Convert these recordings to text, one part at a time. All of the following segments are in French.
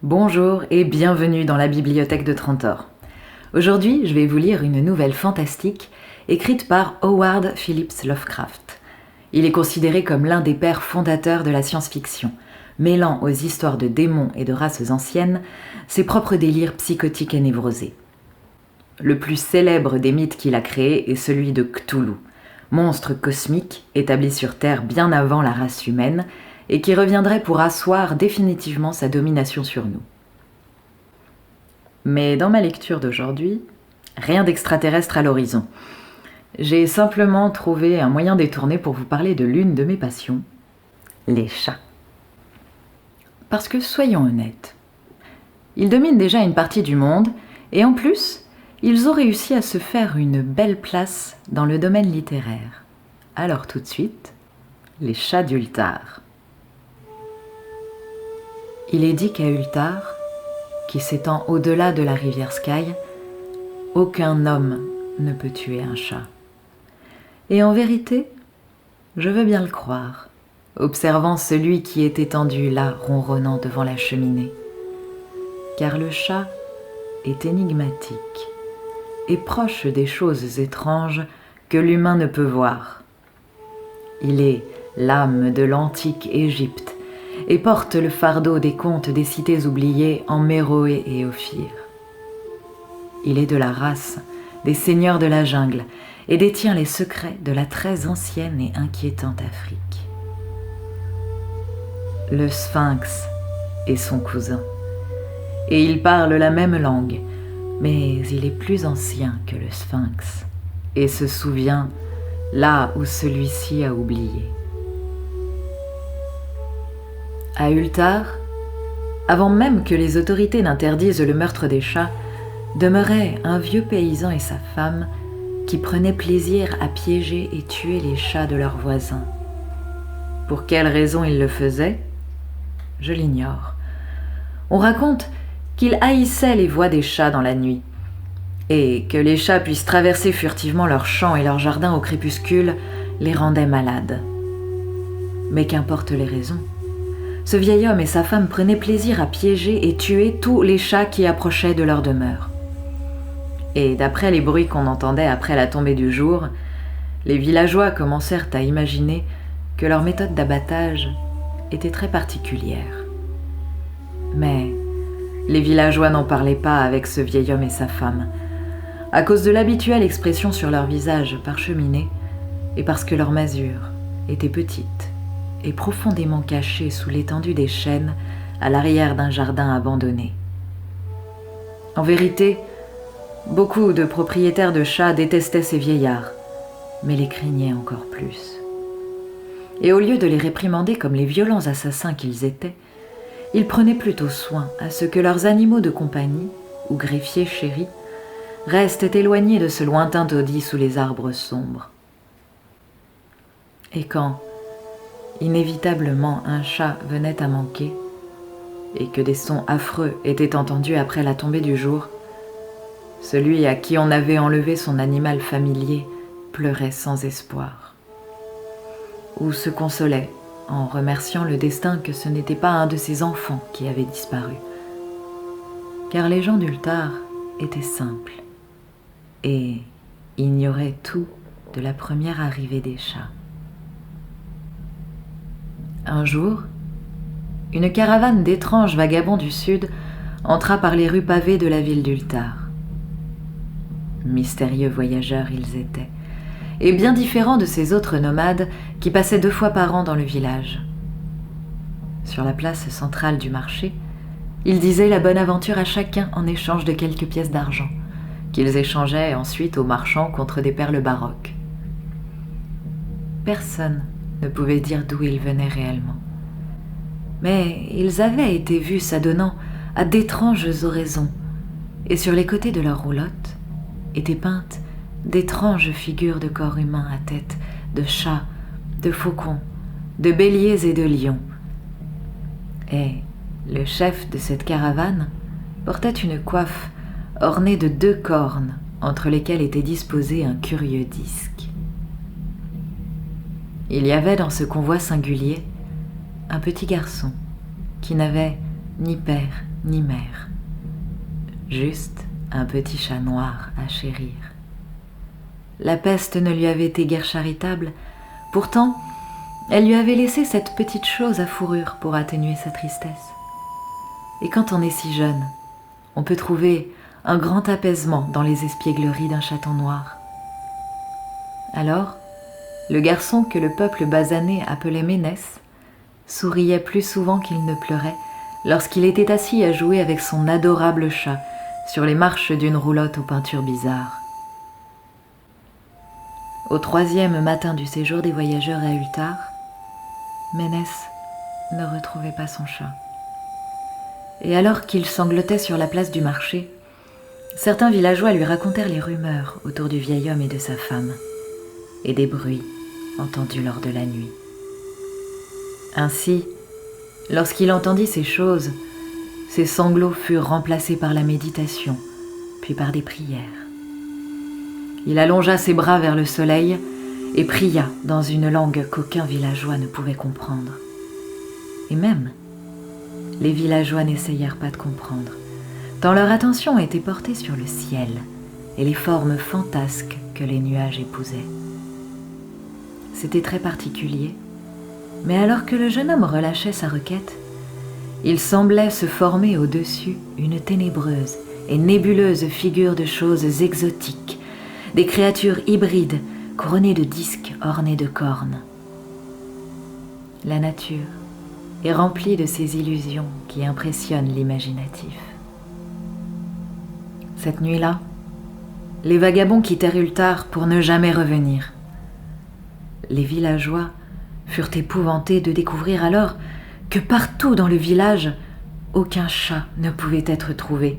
Bonjour et bienvenue dans la bibliothèque de Trantor. Aujourd'hui, je vais vous lire une nouvelle fantastique écrite par Howard Phillips Lovecraft. Il est considéré comme l'un des pères fondateurs de la science-fiction, mêlant aux histoires de démons et de races anciennes ses propres délires psychotiques et névrosés. Le plus célèbre des mythes qu'il a créés est celui de Cthulhu, monstre cosmique établi sur Terre bien avant la race humaine et qui reviendrait pour asseoir définitivement sa domination sur nous. Mais dans ma lecture d'aujourd'hui, rien d'extraterrestre à l'horizon. J'ai simplement trouvé un moyen détourné pour vous parler de l'une de mes passions, les chats. Parce que soyons honnêtes, ils dominent déjà une partie du monde et en plus, ils ont réussi à se faire une belle place dans le domaine littéraire. Alors tout de suite, les chats d'Ultar. Il est dit qu'à Ultar, qui s'étend au-delà de la rivière Sky, aucun homme ne peut tuer un chat. Et en vérité, je veux bien le croire, observant celui qui est étendu là, ronronnant devant la cheminée. Car le chat est énigmatique et proche des choses étranges que l'humain ne peut voir. Il est l'âme de l'antique Égypte et porte le fardeau des contes des cités oubliées en Méroé et Ophir. Il est de la race des seigneurs de la jungle et détient les secrets de la très ancienne et inquiétante Afrique. Le Sphinx est son cousin, et ils parlent la même langue, mais il est plus ancien que le Sphinx, et se souvient là où celui-ci a oublié. À Ultar, avant même que les autorités n'interdisent le meurtre des chats, demeurait un vieux paysan et sa femme qui prenaient plaisir à piéger et tuer les chats de leurs voisins. Pour quelle raison ils le faisaient ? Je l'ignore. On raconte qu'ils haïssaient les voix des chats dans la nuit, et que les chats puissent traverser furtivement leurs champs et leurs jardins au crépuscule les rendait malades. Mais qu'importe les raisons, ce vieil homme et sa femme prenaient plaisir à piéger et tuer tous les chats qui approchaient de leur demeure. Et d'après les bruits qu'on entendait après la tombée du jour, les villageois commencèrent à imaginer que leur méthode d'abattage était très particulière. Mais les villageois n'en parlaient pas avec ce vieil homme et sa femme, à cause de l'habituelle expression sur leur visage parcheminé et parce que leur masure était petite et profondément cachée sous l'étendue des chênes à l'arrière d'un jardin abandonné. En vérité, beaucoup de propriétaires de chats détestaient ces vieillards, mais les craignaient encore plus. Et au lieu de les réprimander comme les violents assassins qu'ils étaient, ils prenaient plutôt soin à ce que leurs animaux de compagnie, ou greffiers chéris, restent éloignés de ce lointain taudis sous les arbres sombres. Et quand, inévitablement, un chat venait à manquer, et que des sons affreux étaient entendus après la tombée du jour, celui à qui on avait enlevé son animal familier pleurait sans espoir, ou se consolait en remerciant le destin que ce n'était pas un de ses enfants qui avait disparu. Car les gens d'Ultar étaient simples et ignoraient tout de la première arrivée des chats. Un jour, une caravane d'étranges vagabonds du sud entra par les rues pavées de la ville d'Ultar. Mystérieux voyageurs ils étaient, et bien différents de ces autres nomades qui passaient 2 fois par an dans le village. Sur la place centrale du marché, ils disaient la bonne aventure à chacun en échange de quelques pièces d'argent, qu'ils échangeaient ensuite aux marchands contre des perles baroques. Personne ne pouvait dire d'où ils venaient réellement, mais ils avaient été vus s'adonnant à d'étranges oraisons, et sur les côtés de leurs roulottes étaient peintes d'étranges figures de corps humains à tête de chats, de faucons, de béliers et de lions. Et le chef de cette caravane portait une coiffe ornée de 2 cornes entre lesquelles était disposé un curieux disque. Il y avait dans ce convoi singulier un petit garçon qui n'avait ni père, ni mère. Juste un petit chat noir à chérir. La peste ne lui avait été guère charitable, pourtant, elle lui avait laissé cette petite chose à fourrure pour atténuer sa tristesse. Et quand on est si jeune, on peut trouver un grand apaisement dans les espiègleries d'un chaton noir. Alors, le garçon que le peuple basané appelait Ménès souriait plus souvent qu'il ne pleurait lorsqu'il était assis à jouer avec son adorable chat sur les marches d'une roulotte aux peintures bizarres. Au 3e matin du séjour des voyageurs à Ultar, Ménès ne retrouvait pas son chat. Et alors qu'il sanglotait sur la place du marché, certains villageois lui racontèrent les rumeurs autour du vieil homme et de sa femme, et des bruits entendus lors de la nuit. Ainsi, lorsqu'il entendit ces choses, ses sanglots furent remplacés par la méditation, puis par des prières. Il allongea ses bras vers le soleil et pria dans une langue qu'aucun villageois ne pouvait comprendre. Et même, les villageois n'essayèrent pas de comprendre, tant leur attention était portée sur le ciel et les formes fantasques que les nuages épousaient. C'était très particulier, mais alors que le jeune homme relâchait sa requête, il semblait se former au-dessus une ténébreuse et nébuleuse figure de choses exotiques, des créatures hybrides couronnées de disques ornés de cornes. La nature est remplie de ces illusions qui impressionnent l'imaginatif. Cette nuit-là, les vagabonds quittèrent Ultar pour ne jamais revenir. Les villageois furent épouvantés de découvrir alors que partout dans le village, aucun chat ne pouvait être trouvé.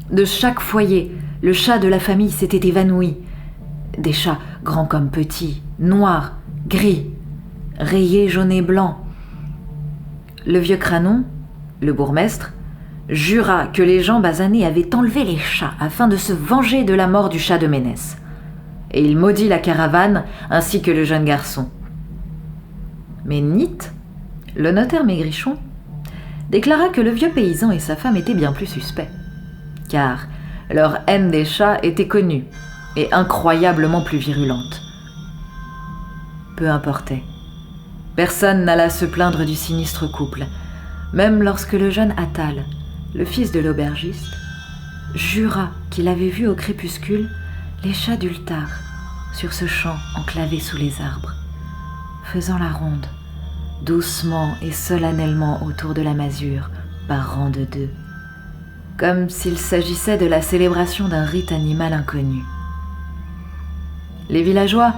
De chaque foyer, le chat de la famille s'était évanoui. Des chats grands comme petits, noirs, gris, rayés jaune et blanc. Le vieux Cranon, le bourgmestre, jura que les gens basanés avaient enlevé les chats afin de se venger de la mort du chat de Ménès. Et il maudit la caravane ainsi que le jeune garçon. Mais Nit, le notaire Maigrichon, déclara que le vieux paysan et sa femme étaient bien plus suspects, car leur haine des chats était connue et incroyablement plus virulente. Peu importait. Personne n'alla se plaindre du sinistre couple, même lorsque le jeune Attal, le fils de l'aubergiste, jura qu'il avait vu au crépuscule les chats d'Ultar sur ce champ enclavé sous les arbres, faisant la ronde, doucement et solennellement autour de la masure, par rang de deux, comme s'il s'agissait de la célébration d'un rite animal inconnu. Les villageois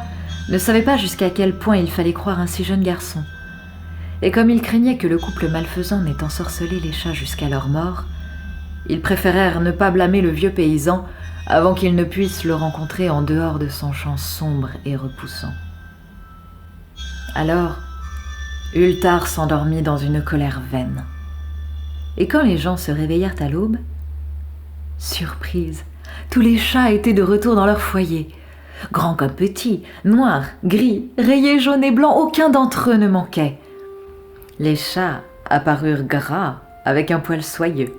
ne savaient pas jusqu'à quel point il fallait croire un si jeune garçon, et comme ils craignaient que le couple malfaisant n'ait ensorcelé les chats jusqu'à leur mort, ils préférèrent ne pas blâmer le vieux paysan avant qu'il ne puisse le rencontrer en dehors de son champ sombre et repoussant. Alors, Ultar s'endormit dans une colère vaine. Et quand les gens se réveillèrent à l'aube, surprise, tous les chats étaient de retour dans leur foyer. Grands comme petits, noirs, gris, rayés jaune et blanc, aucun d'entre eux ne manquait. Les chats apparurent gras avec un poil soyeux,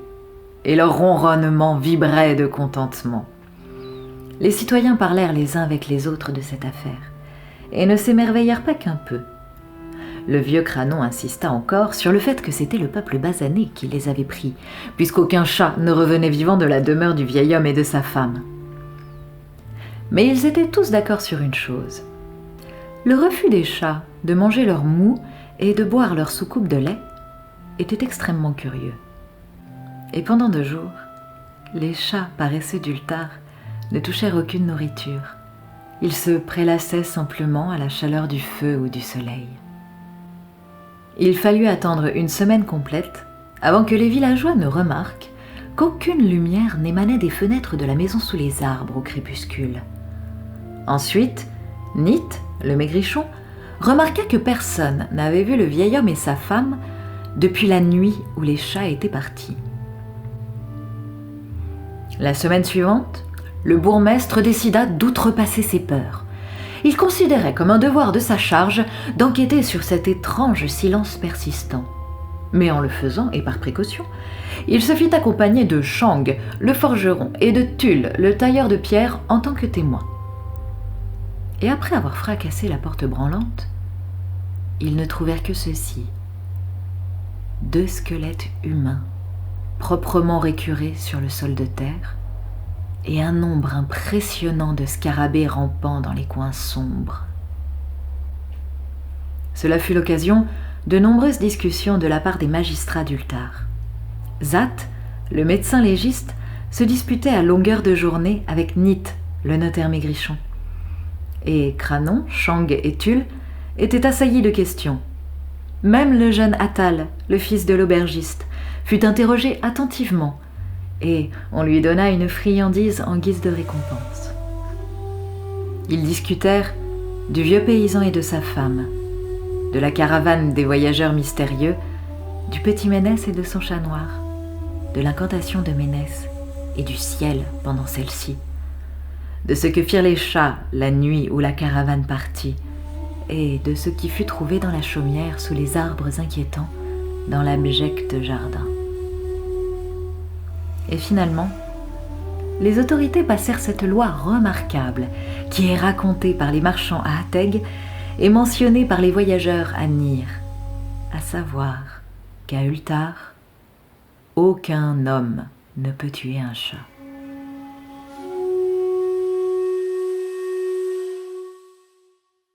et leur ronronnement vibrait de contentement. Les citoyens parlèrent les uns avec les autres de cette affaire, et ne s'émerveillèrent pas qu'un peu. Le vieux Cranon insista encore sur le fait que c'était le peuple basané qui les avait pris, puisqu'aucun chat ne revenait vivant de la demeure du vieil homme et de sa femme. Mais ils étaient tous d'accord sur une chose. Le refus des chats de manger leur mou et de boire leur soucoupe de lait était extrêmement curieux. Et pendant 2 jours, les chats paresseux d'Ultar ne touchèrent aucune nourriture. Ils se prélassaient simplement à la chaleur du feu ou du soleil. Il fallut attendre 1 semaine complète avant que les villageois ne remarquent qu'aucune lumière n'émanait des fenêtres de la maison sous les arbres au crépuscule. Ensuite, Nit, le Maigrichon, remarqua que personne n'avait vu le vieil homme et sa femme depuis la nuit où les chats étaient partis. La semaine suivante, le bourgmestre décida d'outrepasser ses peurs. Il considérait comme un devoir de sa charge d'enquêter sur cet étrange silence persistant. Mais en le faisant, et par précaution, il se fit accompagner de Shang, le forgeron, et de Tulle, le tailleur de pierre, en tant que témoin. Et après avoir fracassé la porte branlante, ils ne trouvèrent que ceci: 2 squelettes humains, proprement récurés sur le sol de terre, et un nombre impressionnant de scarabées rampant dans les coins sombres. Cela fut l'occasion de nombreuses discussions de la part des magistrats d'Ultar. Zat, le médecin légiste, se disputait à longueur de journée avec Nit, le notaire maigrichon. Et Cranon, Shang et Tulle étaient assaillis de questions. Même le jeune Atal, le fils de l'aubergiste, fut interrogé attentivement, et on lui donna une friandise en guise de récompense. Ils discutèrent du vieux paysan et de sa femme, de la caravane des voyageurs mystérieux, du petit Ménès et de son chat noir, de l'incantation de Ménès et du ciel pendant celle-ci, de ce que firent les chats la nuit où la caravane partit, et de ce qui fut trouvé dans la chaumière sous les arbres inquiétants dans l'abject jardin. Et finalement, les autorités passèrent cette loi remarquable qui est racontée par les marchands à Ateg et mentionnée par les voyageurs à Nir, à savoir qu'à Ultar, aucun homme ne peut tuer un chat.